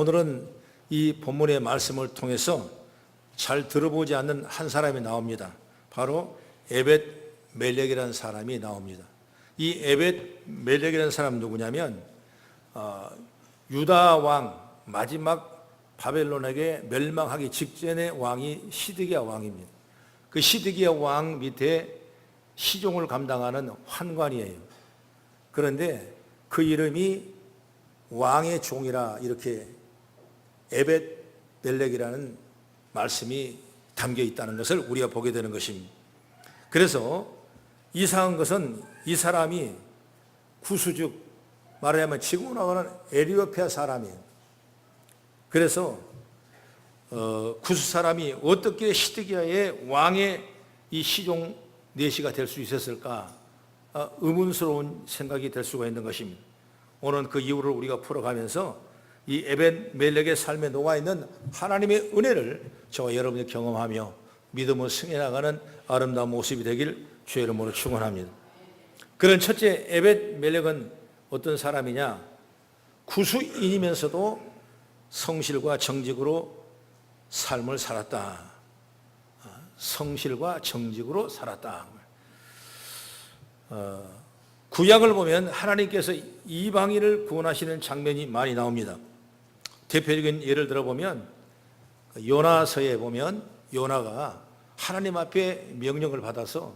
오늘은 이 본문의 말씀을 통해서 잘 들어보지 않는 한 사람이 나옵니다. 바로 에벳 멜렉이라는 사람이 나옵니다. 이 에벳 멜렉이라는 사람 누구냐면 유다 왕 마지막 바벨론에게 멸망하기 직전의 왕이 시드기야 왕입니다. 그 시드기야 왕 밑에 시종을 감당하는 환관이에요. 그런데 그 이름이 왕의 종이라 이렇게 에벳 멜렉이라는 말씀이 담겨 있다는 것을 우리가 보게 되는 것입니다. 그래서 이상한 것은 이 사람이 구수즉 말하자면 지금 나가는 에티오피아 사람이에요. 그래서 구수 사람이 어떻게 시드기야의 왕의 이 시종 내시가 될 수 있었을까? 의문스러운 생각이 될 수가 있는 것입니다. 오늘 그 이유를 우리가 풀어가면서 이 에벳 멜렉의 삶에 녹아있는 하나님의 은혜를 저와 여러분이 경험하며 믿음을 승해나가는 아름다운 모습이 되길 주의 이름으로 축원합니다. 그런 첫째 에벳 멜렉은 어떤 사람이냐? 구수인이면서도 성실과 정직으로 삶을 살았다. 성실과 정직으로 살았다. 구약을 보면 하나님께서 이방인을 구원하시는 장면이 많이 나옵니다. 대표적인 예를 들어보면 요나서에 보면 요나가 하나님 앞에 명령을 받아서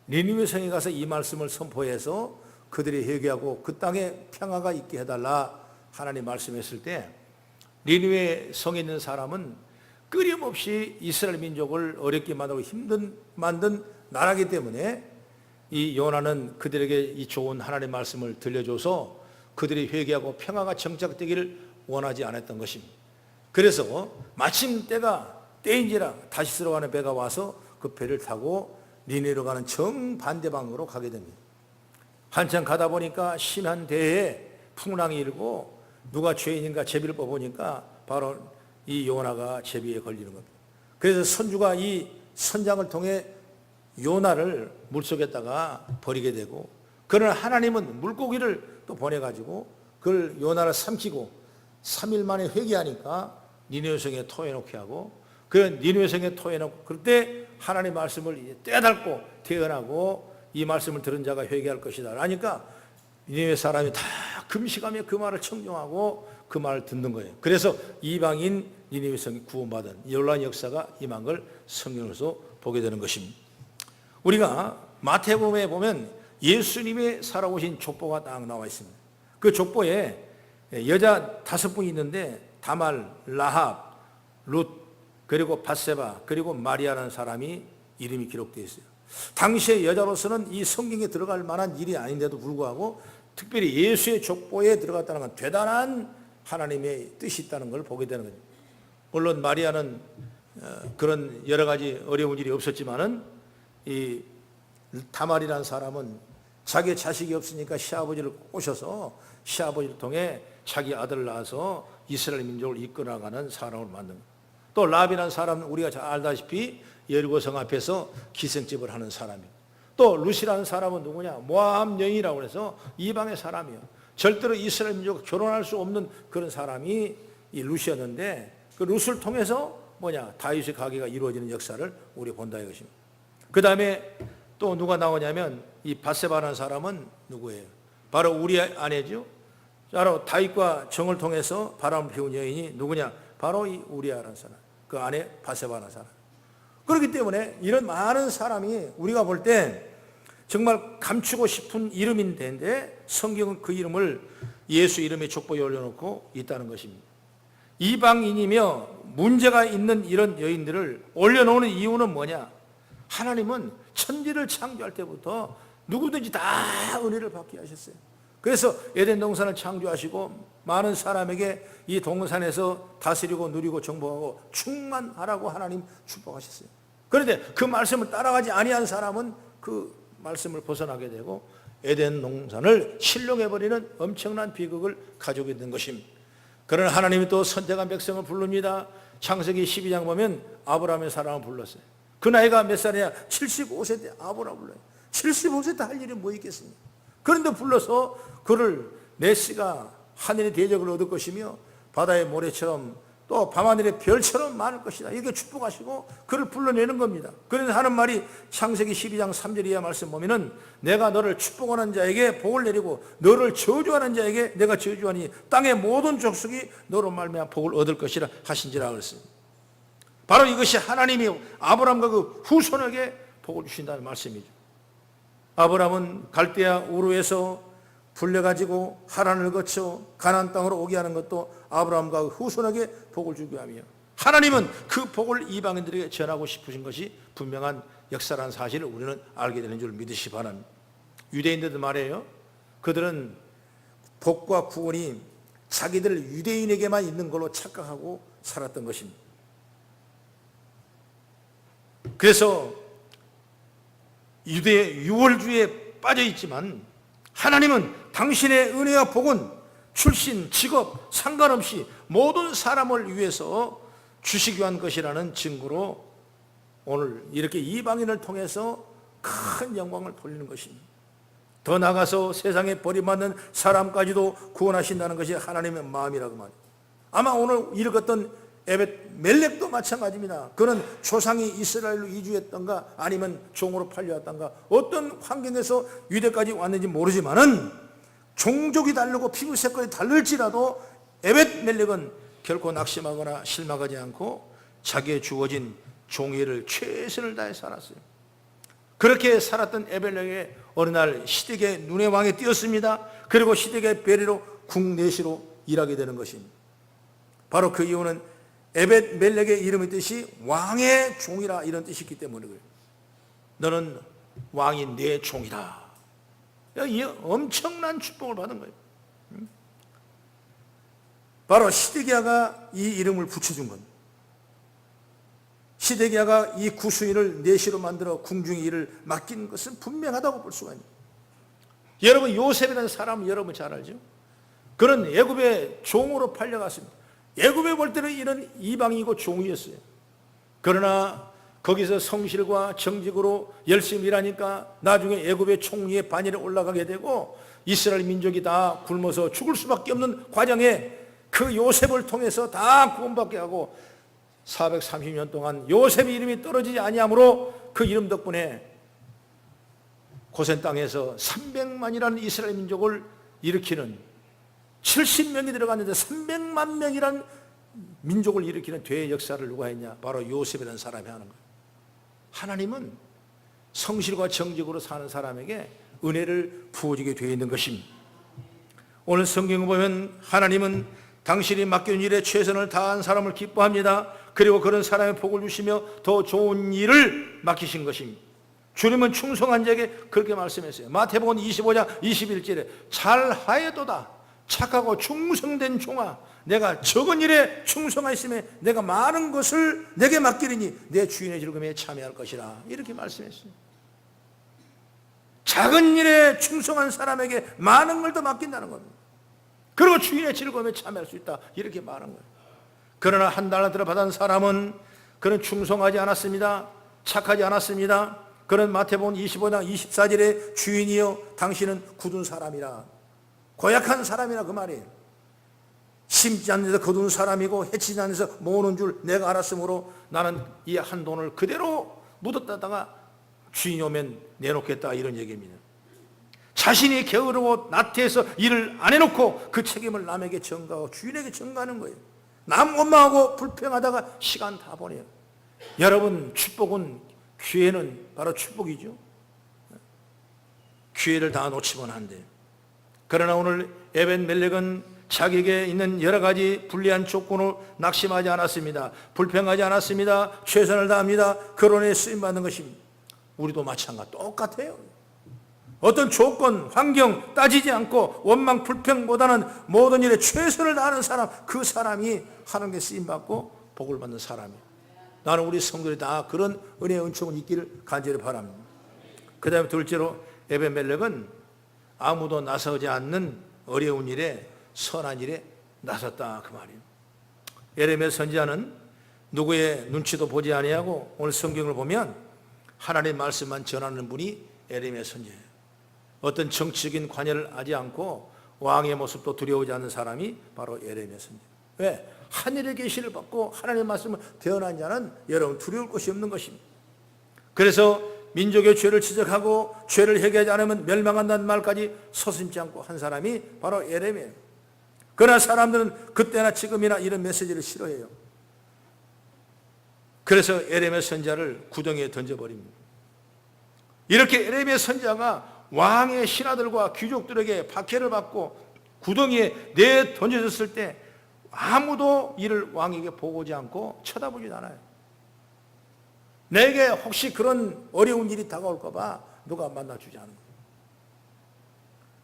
니느웨 성에 가서 이 말씀을 선포해서 그들이 회개하고 그 땅에 평화가 있게 해달라 하나님 말씀했을 때 니느웨 성에 있는 사람은 끊임없이 이스라엘 민족을 어렵게 만들고 만든 나라이기 때문에 이 요나는 그들에게 이 좋은 하나님의 말씀을 들려줘서 그들이 회개하고 평화가 정착되기를 원하지 않았던 것입니다. 그래서 마침 때인지라 다시스로 가는 배가 와서 그 배를 타고 니느웨로 가는 정반대방으로 가게 됩니다. 한참 가다 보니까 심한 대해에 풍랑이 일고 누가 죄인인가 제비를 뽑으니까 바로 이 요나가 제비에 걸리는 겁니다. 그래서 선주가 이 선장을 통해 요나를 물속에다가 버리게 되고, 그러나 하나님은 물고기를 또 보내가지고 그걸 요나를 삼키고 3일 만에 회개하니까 니느웨 성에 토해놓게 하고, 그런 니느웨 성에 토해놓고 그때 하나님의 말씀을 떼달고 태어나고 이 말씀을 들은 자가 회개할 것이다 라니까 니느웨 사람이 다 금식하며 그 말을 청종하고 그 말을 듣는 거예요. 그래서 이방인 니느웨 성이 구원받은 놀라운 역사가 임한 걸 성경에서 보게 되는 것입니다. 우리가 마태복음에 보면 예수님의 살아오신 족보가 딱 나와 있습니다. 그 족보에 여자 5분이 있는데 다말, 라합, 룻, 그리고 밧세바, 그리고 마리아라는 사람이 이름이 기록되어 있어요. 당시의 여자로서는 이 성경에 들어갈 만한 일이 아닌데도 불구하고 특별히 예수의 족보에 들어갔다는 건 대단한 하나님의 뜻이 있다는 걸 보게 되는 거죠. 물론 마리아는 그런 여러 가지 어려운 일이 없었지만은 이 다말이라는 사람은 자기 자식이 없으니까 시아버지를 꼬셔서 시아버지를 통해 자기 아들을 낳아서 이스라엘 민족을 이끌어가는 사람을 만든 거예요. 또 라합이라는 사람은 우리가 잘 알다시피 여리고성 앞에서 기생집을 하는 사람이에요. 또 룻이라는 사람은 누구냐? 모압 여인이라고 해서 이방의 사람이에요. 절대로 이스라엘 민족과 결혼할 수 없는 그런 사람이 이 룻이었는데 그 룻을 통해서 다윗의 가계가 이루어지는 역사를 우리가 본다 이것입니다. 그 다음에 또 누가 나오냐면 이 밧세바라는 사람은 누구예요? 바로 우리의 아내죠. 바로 다윗과 정을 통해서 바람을 피운 여인이 누구냐? 바로 이 우리아라는 사람, 그 아내 밧세바라는 사람. 그렇기 때문에 이런 많은 사람이 우리가 볼 때 정말 감추고 싶은 이름인데 성경은 그 이름을 예수 이름의 족보에 올려놓고 있다는 것입니다. 이방인이며 문제가 있는 이런 여인들을 올려놓는 이유는 뭐냐? 하나님은 천지를 창조할 때부터 누구든지 다 은혜를 받게 하셨어요. 그래서 에덴 동산을 창조하시고 많은 사람에게 이 동산에서 다스리고 누리고 정복하고 충만하라고 하나님 축복하셨어요. 그런데 그 말씀을 따라가지 아니한 사람은 그 말씀을 벗어나게 되고 에덴 동산을 실종해버리는 엄청난 비극을 가지고 있는 것입니다. 그러나 하나님이 또 선택한 백성을 부릅니다. 창세기 12장 보면 아브라함의 사람을 불렀어요. 그 나이가 몇 살이냐? 75세 때 아브라함을 불러요. 75세 때 할 일이 뭐 있겠습니까? 그런데 불러서 그를 메시가 하늘의 대적을 얻을 것이며 바다의 모래처럼 또 밤하늘의 별처럼 많을 것이다. 이렇게 축복하시고 그를 불러내는 겁니다. 그래서 하는 말이 창세기 12장 3절 이하 말씀 보면은 내가 너를 축복하는 자에게 복을 내리고 너를 저주하는 자에게 내가 저주하니 땅의 모든 족속이 너로 말미암아 복을 얻을 것이라 하신지라 그랬습니다. 바로 이것이 하나님이 아브라함과 그 후손에게 복을 주신다는 말씀이죠. 아브라함은 갈대아 우르에서 불려가지고 하란을 거쳐 가나안 땅으로 오게 하는 것도 아브라함과 후손에게 복을 주기 위함이요. 하나님은 그 복을 이방인들에게 전하고 싶으신 것이 분명한 역사라는 사실을 우리는 알게 되는 줄 믿으시 바랍니다. 유대인들도 말해요. 그들은 복과 구원이 자기들 유대인에게만 있는 걸로 착각하고 살았던 것입니다. 그래서 유대 유월주의에 빠져 있지만 하나님은 당신의 은혜와 복은 출신, 직업 상관없이 모든 사람을 위해서 주시기 위한 것이라는 증거로 오늘 이렇게 이방인을 통해서 큰 영광을 돌리는 것입니다. 더 나아가서 세상에 버림받는 사람까지도 구원하신다는 것이 하나님의 마음이라고 말이에요. 아마 오늘 읽었던 에벳 멜렉도 마찬가지입니다. 그는 조상이 이스라엘로 이주했던가 아니면 종으로 팔려왔던가 어떤 환경에서 유대까지 왔는지 모르지만은 종족이 다르고 피부 색깔이 다를지라도 에벳 멜렉은 결코 낙심하거나 실망하지 않고 자기의 주어진 종의를 최선을 다해 살았어요. 그렇게 살았던 에벳 멜렉이 어느 날 시댁의 눈의 왕에 띄었습니다. 그리고 시댁의 배려로 국내시로 일하게 되는 것입니다. 바로 그 이유는 에벳 멜렉의 이름의 뜻이 왕의 종이라 이런 뜻이 있기 때문에 그래요. 너는 왕이 내 종이다. 이 엄청난 축복을 받은 거예요. 바로 시드기야가 이 이름을 붙여준 겁니다. 시드기야가 이 구수인을 내시로 만들어 궁중의 일을 맡긴 것은 분명하다고 볼 수가 있습니다. 여러분 요셉이라는 사람은 여러분 잘 알죠? 그는 애굽의 종으로 팔려갔습니다. 애굽에 볼 때는 이런 이방이고 종이었어요. 그러나 거기서 성실과 정직으로 열심히 일하니까 나중에 애굽의 총리의 반열에 올라가게 되고 이스라엘 민족이 다 굶어서 죽을 수밖에 없는 과정에 그 요셉을 통해서 다 구원받게 하고 430년 동안 요셉의 이름이 떨어지지 아니하므로 그 이름 덕분에 고센 땅에서 300만이라는 이스라엘 민족을 일으키는 70명이 들어갔는데 300만 명이란 민족을 일으키는 대역사를 누가 했냐? 바로 요셉이라는 사람이 하는 거예요. 하나님은 성실과 정직으로 사는 사람에게 은혜를 부어주게 되어 있는 것입니다. 오늘 성경을 보면 하나님은 당신이 맡겨준 일에 최선을 다한 사람을 기뻐합니다. 그리고 그런 사람의 복을 주시며 더 좋은 일을 맡기신 것입니다. 주님은 충성한 자에게 그렇게 말씀했어요. 마태복음 25장 21절에 잘하여도다 착하고 충성된 종아 내가 적은 일에 충성하였으면 내가 많은 것을 내게 맡기리니 내 주인의 즐거움에 참여할 것이라 이렇게 말씀했어요. 작은 일에 충성한 사람에게 많은 걸 더 맡긴다는 겁니다. 그리고 주인의 즐거움에 참여할 수 있다 이렇게 말한 거예요. 그러나 한 달란트를 받은 사람은 그는 충성하지 않았습니다. 착하지 않았습니다. 그는 마태복음 25장 24절에 주인이여 당신은 굳은 사람이라 고약한 사람이라 그 말이에요. 심지 않는 데서 거둔 사람이고 해치지 않는 데서 모으는 줄 내가 알았으므로 나는 이 한 돈을 그대로 묻었다가 주인이 오면 내놓겠다 이런 얘기입니다. 자신이 게으르고 나태해서 일을 안 해놓고 그 책임을 남에게 전가하고 주인에게 전가하는 거예요. 남 원망하고 불평하다가 시간 다 보내요. 여러분 축복은 기회는 바로 축복이죠. 기회를 다 놓치면 안 돼요. 그러나 오늘 에벳 멜렉은 자기에게 있는 여러 가지 불리한 조건을 낙심하지 않았습니다. 불평하지 않았습니다. 최선을 다합니다. 결혼에 쓰임받는 것입니다. 우리도 마찬가지 똑같아요. 어떤 조건, 환경 따지지 않고 원망, 불평보다는 모든 일에 최선을 다하는 사람, 그 사람이 하나님께 쓰임받고 복을 받는 사람이에요. 나는 우리 성도들이 다 그런 은혜의 은총은 있기를 간절히 바랍니다. 그 다음에 둘째로 에벳 멜렉은 아무도 나서지 않는 어려운 일에 선한 일에 나섰다 그 말이에요. 예레미야 선지자는 누구의 눈치도 보지 아니하고 오늘 성경을 보면 하나님의 말씀만 전하는 분이 예레미야 선지자예요. 어떤 정치적인 관여를 하지 않고 왕의 모습도 두려워하지 않는 사람이 바로 예레미야 선지자. 왜? 하늘의 계시를 받고 하나님의 말씀을 대언한 자는 여러분 두려울 것이 없는 것입니다. 그래서 민족의 죄를 지적하고 죄를 해결하지 않으면 멸망한다는 말까지 서슴지 않고 한 사람이 바로 예레미야예요. 그러나 사람들은 그때나 지금이나 이런 메시지를 싫어해요. 그래서 예레미야 선지자를 구덩이에 던져버립니다. 이렇게 예레미야 선지자가 왕의 신하들과 귀족들에게 박해를 받고 구덩이에 내던져졌을 때 아무도 이를 왕에게 보고지 않고 쳐다보지 않아요. 내게 혹시 그런 어려운 일이 다가올까 봐 누가 만나주지 않는 거예요.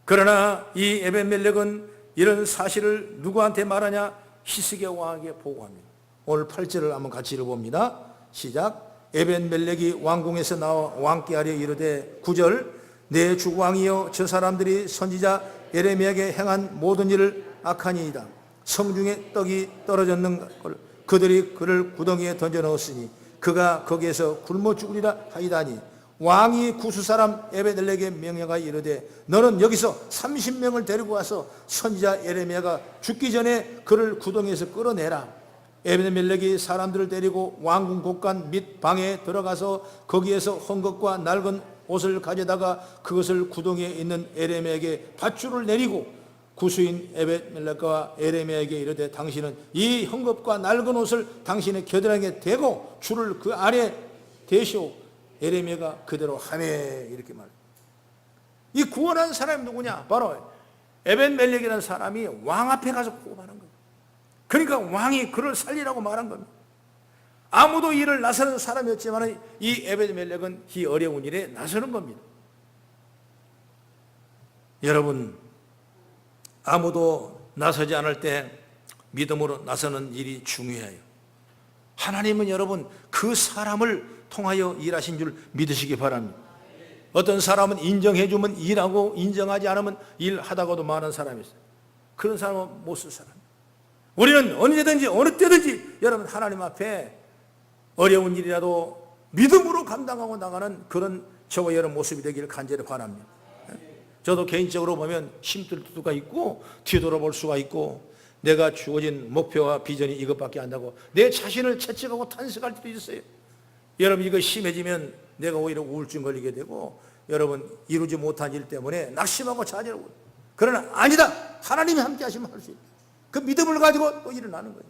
그러나 이 에벤멜렉은 이런 사실을 누구한테 말하냐? 히스기야 왕에게 보고합니다. 오늘 8절을 한번 같이 읽어봅니다. 시작. 에벤멜렉이 왕궁에서 나와 왕께 아뢰 이르되 9절 내 주 왕이여 저 사람들이 선지자 예레미야에게 행한 모든 일을 악하니이다. 성중에 떡이 떨어졌는 걸 그들이 그를 구덩이에 던져 넣었으니 그가 거기에서 굶어 죽으리라 하이다니 왕이 구수 사람 에벤멜렉에게 명령하여 이르되 너는 여기서 30명을 데리고 와서 선지자 예레미야가 죽기 전에 그를 구덩이에서 끌어내라. 에벤멜렉이 사람들을 데리고 왕궁 곳간 및 방에 들어가서 거기에서 헝겊과 낡은 옷을 가져다가 그것을 구덩이에 있는 예레미야에게 밧줄을 내리고 구수인 에벤멜렉과 예레미야에게 이르되 당신은 이 헝겊과 낡은 옷을 당신의 겨드랑이에 대고 줄을 그 아래 대시오. 예레미야가 그대로 하매 이렇게 말해요. 이 구원한 사람이 누구냐? 바로 에벤멜렉이라는 사람이 왕 앞에 가서 구원하는 거예요. 그러니까 왕이 그를 살리라고 말한 겁니다. 아무도 이를 나서는 사람이었지만 이 에벤멜렉은 이 어려운 일에 나서는 겁니다. 여러분, 아무도 나서지 않을 때 믿음으로 나서는 일이 중요해요. 하나님은 여러분 그 사람을 통하여 일하신 줄 믿으시기 바랍니다. 어떤 사람은 인정해주면 일하고 인정하지 않으면 일하다가도 많은 사람이 있어요. 그런 사람은 못 쓸 사람. 우리는 언제든지 어느 때든지 여러분 하나님 앞에 어려운 일이라도 믿음으로 감당하고 나가는 그런 저와 여러분 모습이 되기를 간절히 바랍니다. 저도 개인적으로 보면 힘들 때가 있고 뒤돌아볼 수가 있고 내가 주어진 목표와 비전이 이것밖에 안 나고 내 자신을 채찍하고 탄식할 때도 있어요. 여러분 이거 심해지면 내가 오히려 우울증 걸리게 되고 여러분 이루지 못한 일 때문에 낙심하고 좌절하고 그러나 아니다. 하나님이 함께 하시면 할 수 있다. 그 믿음을 가지고 또 일어나는 거예요.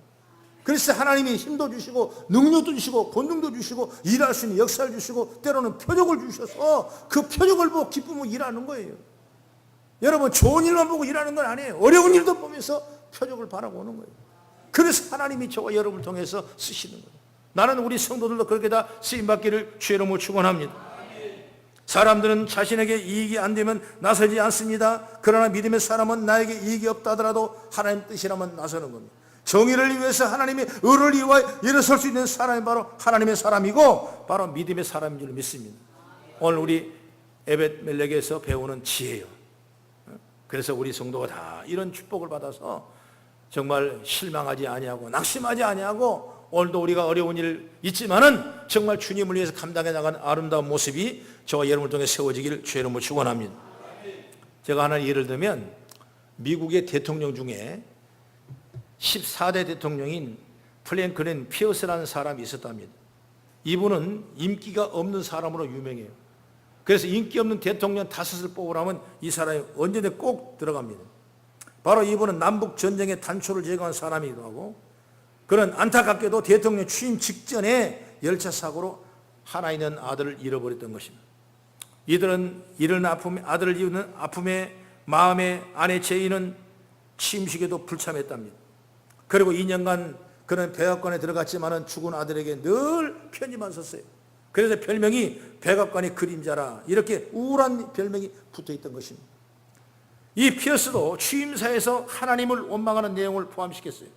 그래서 하나님이 힘도 주시고 능력도 주시고 권능도 주시고 일할 수 있는 역사를 주시고 때로는 표적을 주셔서 그 표적을 보고 기쁨으로 일하는 거예요. 여러분 좋은 일만 보고 일하는 건 아니에요. 어려운 일도 보면서 표적을 바라보는 거예요. 그래서 하나님이 저와 여러분을 통해서 쓰시는 거예요. 나는 우리 성도들도 그렇게 다 쓰임받기를 주의 이름으로 축원합니다. 사람들은 자신에게 이익이 안 되면 나서지 않습니다. 그러나 믿음의 사람은 나에게 이익이 없다 하더라도 하나님 뜻이라면 나서는 겁니다. 정의를 위해서 하나님의 의를 위하여 일어설 수 있는 사람이 바로 하나님의 사람이고 바로 믿음의 사람인 줄 믿습니다. 오늘 우리 에벤멜렉에서 배우는 지혜예요. 그래서 우리 성도가 다 이런 축복을 받아서 정말 실망하지 아니하고 낙심하지 아니하고 오늘도 우리가 어려운 일 있지만은 정말 주님을 위해서 감당해 나가는 아름다운 모습이 저와 여러분을 통해 세워지기를 주의 이름으로 축원합니다. 제가 하나 예를 들면 미국의 대통령 중에 14대 대통령인 프랭클린 피어스라는 사람이 있었답니다. 이분은 인기가 없는 사람으로 유명해요. 그래서 인기 없는 대통령 5을 뽑으라면 이 사람이 언제든 꼭 들어갑니다. 바로 이분은 남북 전쟁의 단초를 제거한 사람이기도 하고 그는 안타깝게도 대통령 취임 직전에 열차 사고로 하나 있는 아들을 잃어버렸던 것입니다. 이들은 이런 아들을 이루는 아픔에 마음에 안에 죄인은 취임식에도 불참했답니다. 그리고 2년간 그는 백악관에 들어갔지만은 죽은 아들에게 늘 편지만 썼어요. 그래서 별명이 백악관의 그림자라 이렇게 우울한 별명이 붙어있던 것입니다. 이 피어스도 취임사에서 하나님을 원망하는 내용을 포함시켰어요.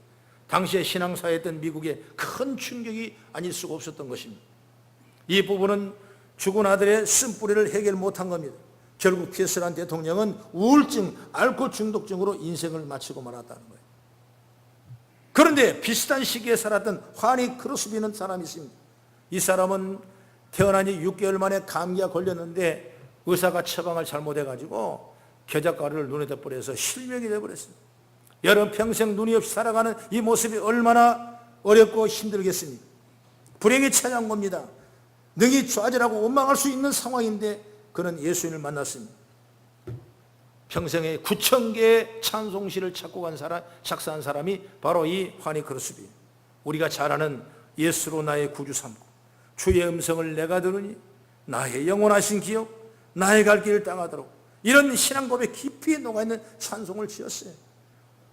당시에 신앙사회였던 미국에 큰 충격이 아닐 수가 없었던 것입니다. 이 부분은 죽은 아들의 쓴뿌리를 해결 못한 겁니다. 결국 피어스라는 대통령은 우울증, 알코올 중독증으로 인생을 마치고 말았다는 거예요. 그런데 비슷한 시기에 살았던 화니 크로스비는 사람이 있습니다. 이 사람은 태어난 지 6개월 만에 감기가 걸렸는데 의사가 처방을 잘못해가지고 겨자가루를 눈에다 뿌려서 실명이 되어버렸어요. 여러분 평생 눈이 없이 살아가는 이 모습이 얼마나 어렵고 힘들겠습니까? 불행이 찾아온 겁니다. 능히 좌절하고 원망할 수 있는 상황인데 그는 예수님을 만났습니다. 평생에 9,000개의 찬송시를 찾고 간 사람, 작사한 사람이 바로 이 환희 크로스비예요. 우리가 잘 아는 예수로 나의 구주 삼고 주의 음성을 내가 들으니 나의 영원하신 기억, 나의 갈 길을 당하도록, 이런 신앙 고백 깊이 녹아있는 찬송을 지었어요.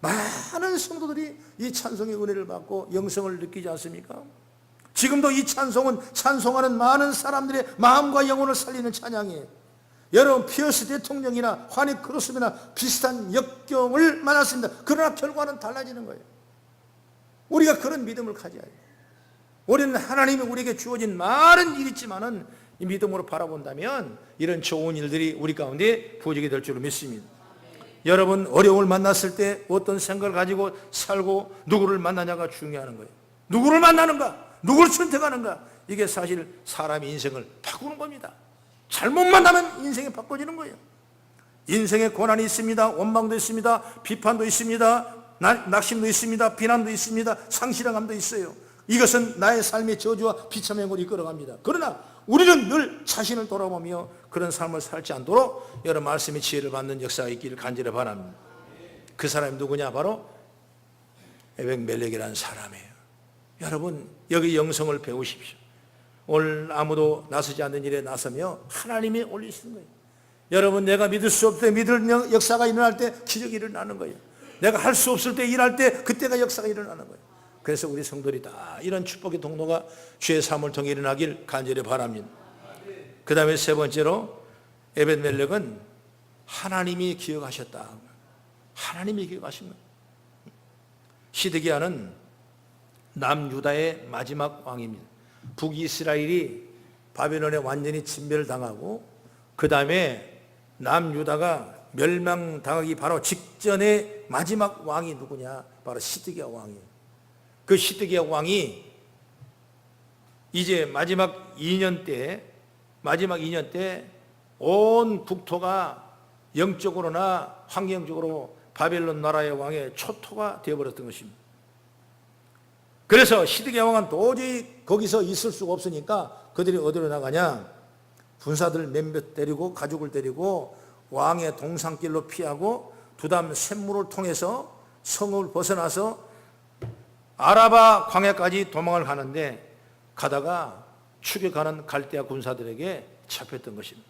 많은 성도들이 이 찬송의 은혜를 받고 영성을 느끼지 않습니까? 지금도 이 찬송은 찬송하는 많은 사람들의 마음과 영혼을 살리는 찬양이에요. 여러분, 피어스 대통령이나 환희 크로스비나 비슷한 역경을 만났습니다. 그러나 결과는 달라지는 거예요. 우리가 그런 믿음을 가져야 해요. 우리는 하나님이 우리에게 주어진 많은 일이 있지만은 이 믿음으로 바라본다면 이런 좋은 일들이 우리 가운데 부어지게 될 줄로 믿습니다. 여러분, 어려움을 만났을 때 어떤 생각을 가지고 살고 누구를 만나냐가 중요한 거예요. 누구를 만나는가, 누구를 선택하는가, 이게 사실 사람의 인생을 바꾸는 겁니다. 잘못 만나면 인생이 바꿔지는 거예요. 인생에 고난이 있습니다. 원망도 있습니다. 비판도 있습니다. 낙심도 있습니다. 비난도 있습니다. 상실감도 있어요. 이것은 나의 삶의 저주와 비참행으로 이끌어갑니다. 그러나 우리는 늘 자신을 돌아보며 그런 삶을 살지 않도록 여러 말씀의 지혜를 받는 역사가 있기를 간절히 바랍니다. 그 사람이 누구냐? 바로 에벡멜렉이라는 사람이에요. 여러분, 여기 영성을 배우십시오. 오늘 아무도 나서지 않는 일에 나서며 하나님이 올리시는 거예요. 여러분, 내가 믿을 수 없을 때 믿을 역사가 일어날 때 기적이 일어나는 거예요. 내가 할 수 없을 때 일할 때 그때가 역사가 일어나는 거예요. 그래서 우리 성도들이 다 이런 축복의 통로가 주의 삶을 통해 일어나길 간절히 바랍니다. 그 다음에 세 번째로 에벳멜렉은 하나님이 기억하셨다. 하나님이 기억하신 거예요. 시드기야는 남유다의 마지막 왕입니다. 북이스라엘이 바벨론에 완전히 진멸을 당하고 그 다음에 남유다가 멸망당하기 바로 직전에 마지막 왕이 누구냐? 바로 시드기야 왕이에요. 그 시드기야 왕이 이제 마지막 2년 때 온 국토가 영적으로나 환경적으로 바벨론 나라의 왕의 초토가 되어버렸던 것입니다. 그래서 시드기야 왕은 도저히 거기서 있을 수가 없으니까 그들이 어디로 나가냐? 군사들 몇몇 데리고 가족을 데리고 왕의 동산길로 피하고 두담 샘물을 통해서 성을 벗어나서 아라바 광야까지 도망을 가는데 가다가 추격하는 갈대아 군사들에게 잡혔던 것입니다.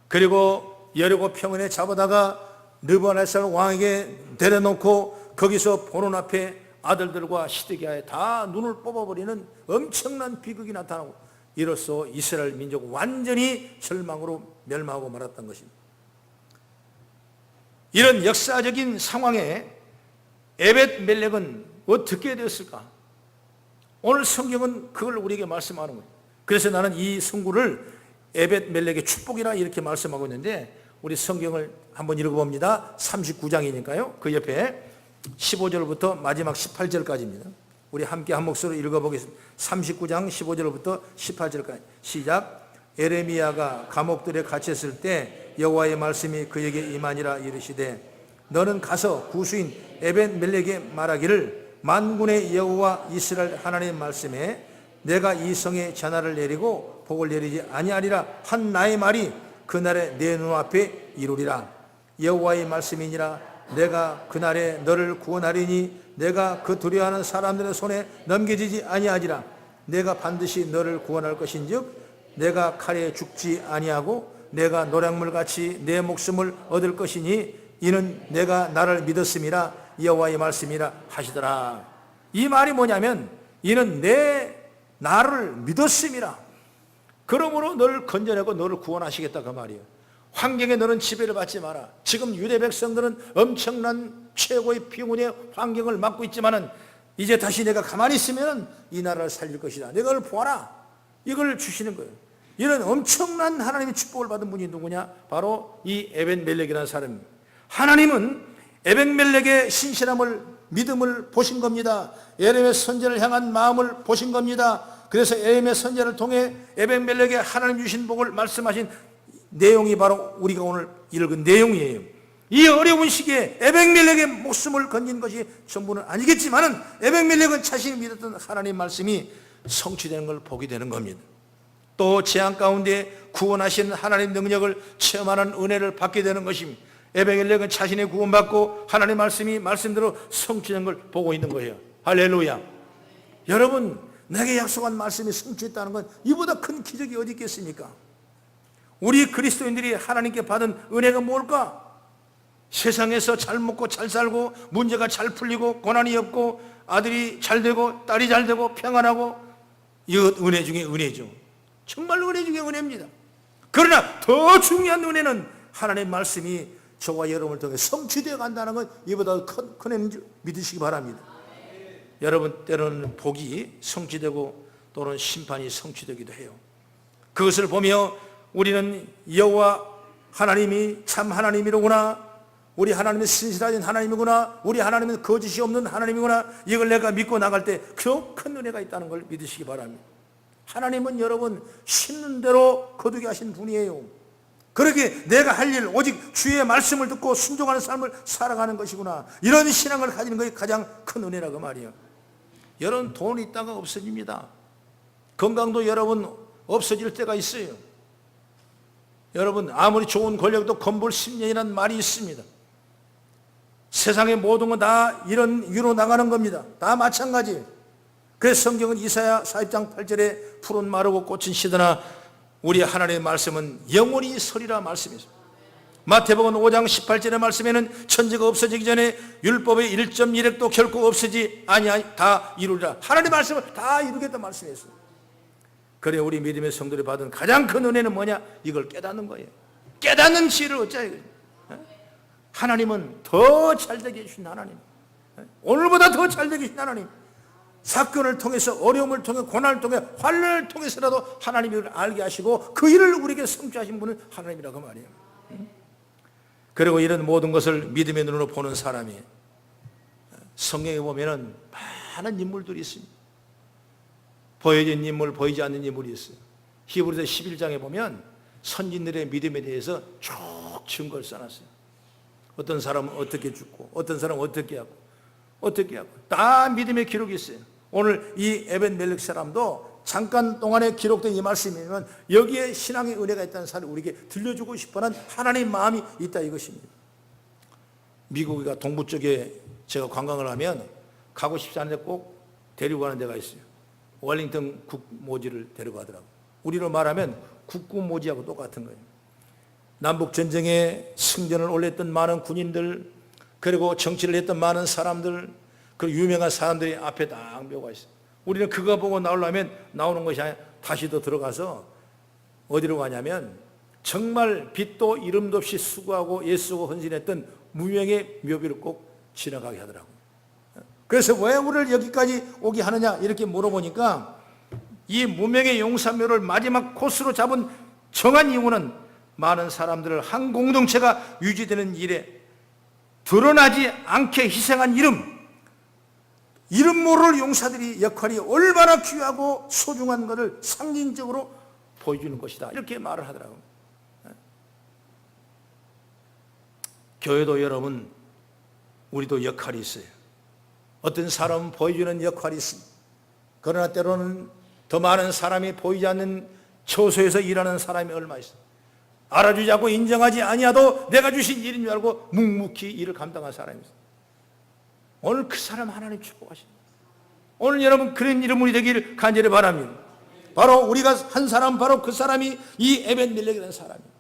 그리고 여리고 평원에 잡아다가 느부갓네살 왕에게 데려놓고 거기서 보는 앞에 아들들과 시드기야에 다 눈을 뽑아버리는 엄청난 비극이 나타나고 이로써 이스라엘 민족 완전히 절망으로 멸망하고 말았던 것입니다. 이런 역사적인 상황에 에벳멜렉은 어떻게 되었을까? 오늘 성경은 그걸 우리에게 말씀하는 거예요. 그래서 나는 이 성구를 에벳멜렉의 축복이라 이렇게 말씀하고 있는데 우리 성경을 한번 읽어봅니다. 39장이니까요. 그 옆에 15절부터 마지막 18절까지입니다. 우리 함께 한 목소리로 읽어보겠습니다. 39장 15절부터 18절까지 시작. 에레미야가 감옥들에 갇혔을 때 여호와의 말씀이 그에게 임하니라 이르시되 너는 가서 구수인 에벳멜렉에게 말하기를 만군의 여호와 이스라엘 하나님 말씀에 내가 이 성에 전하를 내리고 복을 내리지 아니하리라 한 나의 말이 그날에 내 눈앞에 이루리라. 여호와의 말씀이니라. 내가 그날에 너를 구원하리니 내가 그 두려워하는 사람들의 손에 넘겨지지 아니하리라. 내가 반드시 너를 구원할 것인즉 내가 칼에 죽지 아니하고 내가 노량물같이 내 목숨을 얻을 것이니 이는 내가 나를 믿었음이라 여호와의 말씀이라 하시더라. 이 말이 뭐냐면 이는 나를 믿었음이라. 그러므로 너를 건져내고 너를 구원하시겠다 그 말이에요. 환경에 너는 지배를 받지 마라. 지금 유대 백성들은 엄청난 최고의 비운의 환경을 맞고 있지만은 이제 다시 내가 가만히 있으면 이 나라를 살릴 것이다. 내가 그걸 보아라. 이걸 주시는 거예요. 이런 엄청난 하나님의 축복을 받은 분이 누구냐? 바로 이 에벳멜렉이라는 사람입니다. 하나님은 에벳멜렉의 신실함을 믿음을 보신 겁니다. 에렘의 선제를 향한 마음을 보신 겁니다. 그래서 에렘의 선제를 통해 에벳멜렉의 하나님 주신 복을 말씀하신 내용이 바로 우리가 오늘 읽은 내용이에요. 이 어려운 시기에 에벤멜렉의 목숨을 건진 것이 전부는 아니겠지만은 에벤멜렉은 자신이 믿었던 하나님 말씀이 성취되는 걸 보게 되는 겁니다. 또 재앙 가운데 구원하시는 하나님 능력을 체험하는 은혜를 받게 되는 것입니다. 에벤멜렉은 자신의 구원받고 하나님 말씀이 말씀대로 성취된 걸 보고 있는 거예요. 할렐루야. 여러분, 내게 약속한 말씀이 성취했다는 건 이보다 큰 기적이 어디 있겠습니까? 우리 그리스도인들이 하나님께 받은 은혜가 뭘까? 세상에서 잘 먹고 잘 살고 문제가 잘 풀리고 고난이 없고 아들이 잘 되고 딸이 잘 되고 평안하고, 이것 은혜 중에 은혜죠. 정말 은혜 중에 은혜입니다. 그러나 더 중요한 은혜는 하나님의 말씀이 저와 여러분을 통해 성취되어 간다는 것, 이보다 큰 은혜인 줄 믿으시기 바랍니다. 여러분, 때로는 복이 성취되고 또는 심판이 성취되기도 해요. 그것을 보며 우리는 여호와 하나님이 참 하나님이로구나, 우리 하나님은 신실하신 하나님이구나, 우리 하나님은 거짓이 없는 하나님이구나, 이걸 내가 믿고 나갈 때 그 큰 은혜가 있다는 걸 믿으시기 바랍니다. 하나님은 여러분 심는 대로 거두게 하신 분이에요. 그렇게 내가 할 일 오직 주의 말씀을 듣고 순종하는 삶을 살아가는 것이구나, 이런 신앙을 가지는 것이 가장 큰 은혜라고 말이에요. 여러분, 돈이 있다가 없어집니다. 건강도 여러분 없어질 때가 있어요. 여러분, 아무리 좋은 권력도 건불 10년이라는 말이 있습니다. 세상의 모든 건 다 이런 위로 나가는 겁니다. 다 마찬가지예요. 그래서 성경은 이사야 40장 8절에 푸른 마르고 꽃은 시드나 우리 하나님의 말씀은 영원히 서리라 말씀이죠. 마태복음 5장 18절의 말씀에는 천지가 없어지기 전에 율법의 1.1획도 결코 없어지지 아니하니 다 이루리라. 하나님의 말씀을 다 이루겠다 말씀했어요. 그래, 우리 믿음의 성도들이 받은 가장 큰 은혜는 뭐냐? 이걸 깨닫는 거예요. 깨닫는 지혜를 얻자 이거예요. 하나님은 더 잘되게 해주신 하나님, 오늘보다 더 잘되게 해주신 하나님, 사건을 통해서, 어려움을 통해, 고난을 통해, 환난을 통해서라도 하나님이 이걸 알게 하시고 그 일을 우리에게 성취하신 분은 하나님이라고 말이에요. 그리고 이런 모든 것을 믿음의 눈으로 보는 사람이, 성경에 보면은 많은 인물들이 있습니다. 보여진 인물, 보이지 않는 인물이 있어요. 히브리서 11장에 보면 선진들의 믿음에 대해서 쭉 증거를 써놨어요. 어떤 사람은 어떻게 죽고, 어떤 사람은 어떻게 하고, 다 믿음의 기록이 있어요. 오늘 이 에벤멜렉 사람도 잠깐 동안에 기록된 이 말씀이면 여기에 신앙의 은혜가 있다는 사실을 우리에게 들려주고 싶어하는 하나님의 마음이 있다 이것입니다. 미국이가 동부 쪽에 제가 관광을 하면 가고 싶지 않은데 꼭 데리고 가는 데가 있어요. 웰링턴 국모지를 데려가더라고요. 우리로 말하면 국구모지하고 똑같은 거예요. 남북전쟁에 승전을 올렸던 많은 군인들, 그리고 정치를 했던 많은 사람들, 그 유명한 사람들이 앞에 딱 묘가 있어요. 우리는 그거 보고 나오려면 나오는 것이 아니라 다시 더 들어가서 어디로 가냐면 정말 빛도 이름도 없이 수고하고 애쓰고 헌신했던 무명의 묘비를 꼭 지나가게 하더라고요. 그래서 왜 우리를 여기까지 오게 하느냐 이렇게 물어보니까 이 무명의 용사묘를 마지막 코스로 잡은 정한 이유는 많은 사람들을 한 공동체가 유지되는 일에 드러나지 않게 희생한 이름 모를 용사들이 역할이 얼마나 귀하고 소중한 것을 상징적으로 보여주는 것이다 이렇게 말을 하더라고요. 교회도 여러분, 우리도 역할이 있어요. 어떤 사람은 보여주는 역할이 있습니다. 그러나 때로는 더 많은 사람이 보이지 않는 처소에서 일하는 사람이 얼마 있어요. 알아주지 않고 인정하지 아니하도 내가 주신 일인 줄 알고 묵묵히 일을 감당한 사람이 있어요. 오늘 그 사람 하나님 축복하십니다. 오늘 여러분 그런 이름이 되기를 간절히 바랍니다. 바로 우리가 한 사람, 바로 그 사람이 이 에벤멜렉이라는 사람이에요.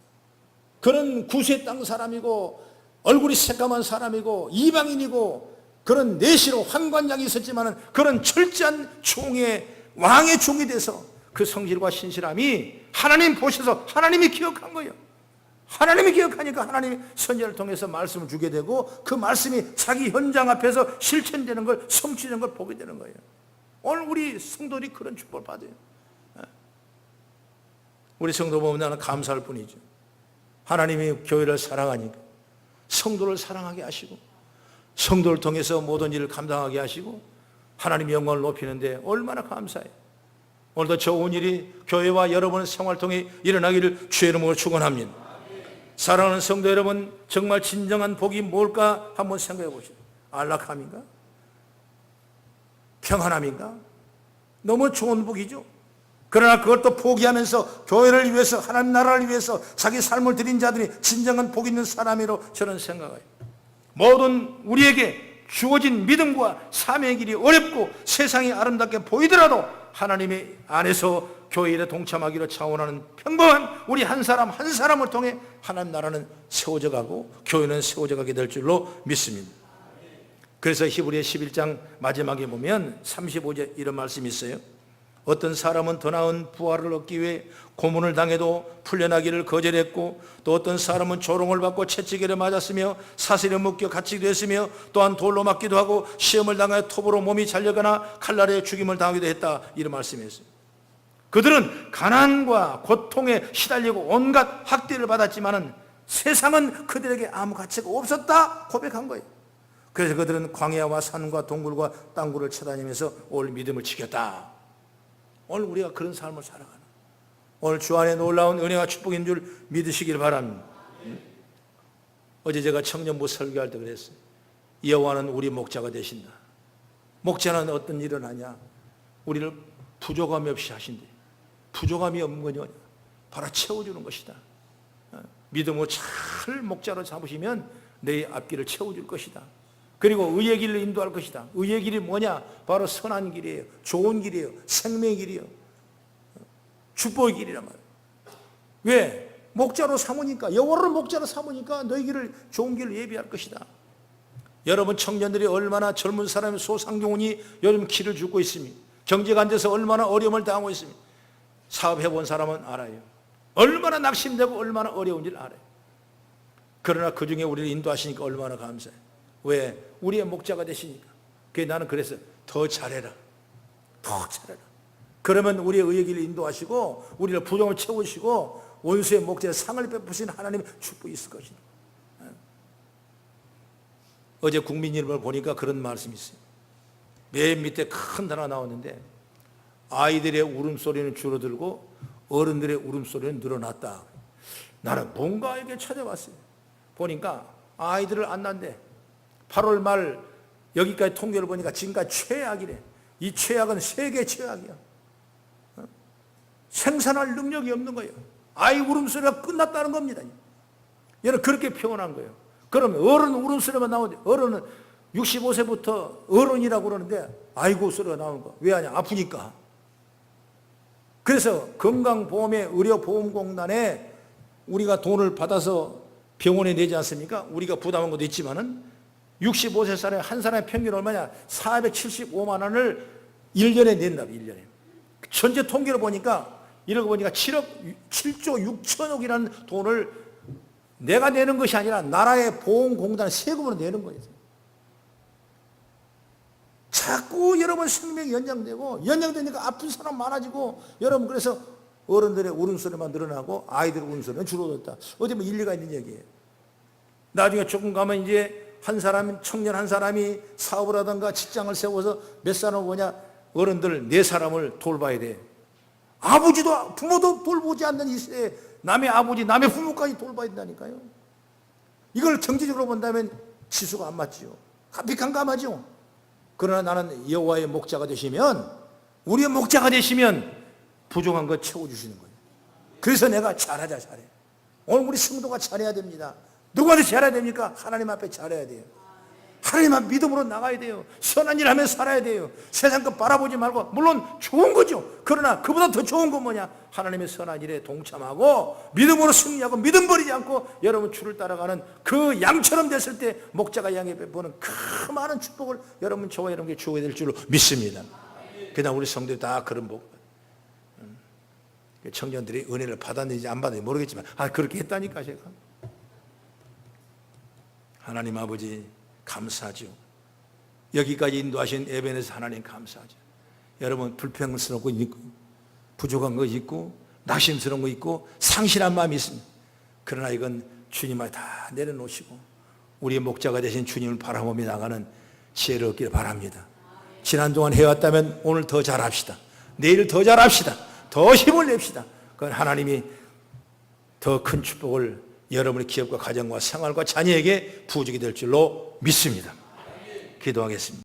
그런 구세 땅 사람이고 얼굴이 새까만 사람이고 이방인이고 그런 내시로 환관장이 있었지만 그런 철저한 종의 왕의 종이 돼서 그 성실과 신실함이 하나님 보셔서 하나님이 기억한 거예요. 하나님이 기억하니까 하나님이 선지자를 통해서 말씀을 주게 되고 그 말씀이 자기 현장 앞에서 실천되는 걸, 성취되는 걸 보게 되는 거예요. 오늘 우리 성도들이 그런 축복을 받아요. 우리 성도 보면 나는 감사할 뿐이죠. 하나님이 교회를 사랑하니까 성도를 사랑하게 하시고 성도를 통해서 모든 일을 감당하게 하시고 하나님의 영광을 높이는데 얼마나 감사해요. 오늘도 좋은 일이 교회와 여러분의 생활을 통해 일어나기를 주의 이름으로 축원합니다. 사랑하는 성도 여러분, 정말 진정한 복이 뭘까 한번 생각해 보시죠. 안락함인가? 평안함인가? 너무 좋은 복이죠. 그러나 그걸 또 포기하면서 교회를 위해서, 하나님 나라를 위해서 자기 삶을 드린 자들이 진정한 복 있는 사람이라고 저는 생각해요. 모든 우리에게 주어진 믿음과 삶의 길이 어렵고 세상이 아름답게 보이더라도 하나님의 안에서 교회 일에 동참하기로 차원하는 평범한 우리 한 사람 한 사람을 통해 하나님 나라는 세워져 가고 교회는 세워져 가게 될 줄로 믿습니다. 그래서 히브리서 11장 마지막에 보면 35절 이런 말씀이 있어요. 어떤 사람은 더 나은 부활을 얻기 위해 고문을 당해도 풀려나기를 거절했고, 또 어떤 사람은 조롱을 받고 채찍에 맞았으며 사슬에 묶여 갇히기도 했으며, 또한 돌로 맞기도 하고 시험을 당하여 톱으로 몸이 잘려가나 칼날에 죽임을 당하기도 했다. 이런 말씀이었어요. 그들은 가난과 고통에 시달리고 온갖 학대를 받았지만은 세상은 그들에게 아무 가치가 없었다 고백한 거예요. 그래서 그들은 광야와 산과 동굴과 땅굴을 쳐다니면서 올 믿음을 지켰다. 오늘 우리가 그런 삶을 살아가는, 오늘 주 안에 놀라운 은혜와 축복인 줄 믿으시길 바랍니다. 어제 제가 청년부 설교할 때 그랬어요. 여호와는 우리 목자가 되신다. 목자는 어떤 일을 하냐? 우리를 부족함이 없이 하신대. 부족함이 없는 거냐? 바로 채워주는 것이다. 믿음으로 잘 목자로 잡으시면 내 앞길을 채워줄 것이다. 그리고 의의 길로 인도할 것이다. 의의 길이 뭐냐? 바로 선한 길이에요. 좋은 길이에요. 생명의 길이에요. 축복의 길이란 말이에요. 왜? 목자로 삼으니까, 여호와를 목자로 삼으니까 너희 길을, 좋은 길을 예비할 것이다. 여러분 청년들이 얼마나 젊은 사람의 소상공인이 요즘 길을 죽고 있습니다. 경제가 안 돼서 얼마나 어려움을 당하고 있습니다. 사업해본 사람은 알아요. 얼마나 낙심되고 얼마나 어려운지를 알아요. 그러나 그 중에 우리를 인도하시니까 얼마나 감사해요. 왜? 우리의 목자가 되시니까. 그래서 나는 그래서 더 잘해라. 더 잘해라. 그러면 우리의 의의 길을 인도하시고 우리를 부족함을 채우시고 원수의 목자에 상을 베푸신 하나님의 축복이 있을 것이다. 어제 국민일보를 보니까 그런 말씀이 있어요. 맨 밑에 큰 단어가 나왔는데 아이들의 울음소리는 줄어들고 어른들의 울음소리는 늘어났다. 나는 뭔가 이렇게 찾아봤어요. 보니까 아이들을 안 낳는데 8월 말 여기까지 통계를 보니까 지금까지 최악이래. 이 최악은 세계 최악이야. 생산할 능력이 없는 거예요. 아이 울음소리가 끝났다는 겁니다. 얘는 그렇게 표현한 거예요. 그러면 어른 울음소리만 나오는데, 어른은 65세부터 어른이라고 그러는데 아이고 소리가 나오는 거. 왜 하냐? 아프니까. 그래서 건강보험에 의료보험공단에 우리가 돈을 받아서 병원에 내지 않습니까? 우리가 부담한 것도 있지만은 65세 한 사람의 평균 얼마냐? 475만 원을 1년에 낸다. 1년에. 전체 통계를 보니까 이러고 보니까 7조 6천억이라는 돈을 내가 내는 것이 아니라 나라의 보험공단 세금으로 내는 거예요. 자꾸 여러분 생명이 연장되니까 아픈 사람 많아지고, 여러분 그래서 어른들의 울음소리만 늘어나고 아이들의 울음소리는 줄어들었다. 어디 뭐 일리가 있는 얘기예요. 나중에 조금 가면 이제 한 사람, 청년 한 사람이 사업을 하던가 직장을 세워서 몇 사람을 보냐? 어른들 4사람을 돌봐야 돼. 아버지도 부모도 돌보지 않는 이 시대에 남의 아버지, 남의 부모까지 돌봐야 된다니까요. 이걸 경제적으로 본다면 지수가 안 맞지요. 깜깜하죠. 그러나 나는 여호와의 목자가 되시면, 우리의 목자가 되시면 부족한 거 채워주시는 거예요. 그래서 내가 잘하자 잘해. 오늘 우리 성도가 잘해야 됩니다. 누구한테 잘해야 됩니까? 하나님 앞에 잘해야 돼요. 하나님 앞 믿음으로 나가야 돼요. 선한 일 하면서 살아야 돼요. 세상 것 바라보지 말고, 물론 좋은 거죠. 그러나 그보다 더 좋은 건 뭐냐? 하나님의 선한 일에 동참하고 믿음으로 승리하고 믿음 버리지 않고 여러분 주를 따라가는 그 양처럼 됐을 때 목자가 양에 베푸는 그 많은 축복을 여러분, 저와 여러분께 주게 될 줄로 믿습니다. 그냥 우리 성도들이 다 그런 복, 청년들이 은혜를 받았는지 안 받았는지 모르겠지만 그렇게 했다니까. 제가 하나님 아버지 감사하죠. 여기까지 인도하신 에베네서 하나님 감사하죠. 여러분 불평스러운 거 있고 부족한 거 있고 낙심스러운 거 있고 상실한 마음이 있습니다. 그러나 이건 주님을 다 내려놓으시고 우리의 목자가 되신 주님을 바라보며 나가는 지혜를 얻기를 바랍니다. 지난 동안 해왔다면 오늘 더 잘합시다. 내일 더 잘합시다. 더 힘을 냅시다. 그건 하나님이 더 큰 축복을 여러분의 기업과 가정과 생활과 자녀에게 부족이 될 줄로 믿습니다. 기도하겠습니다.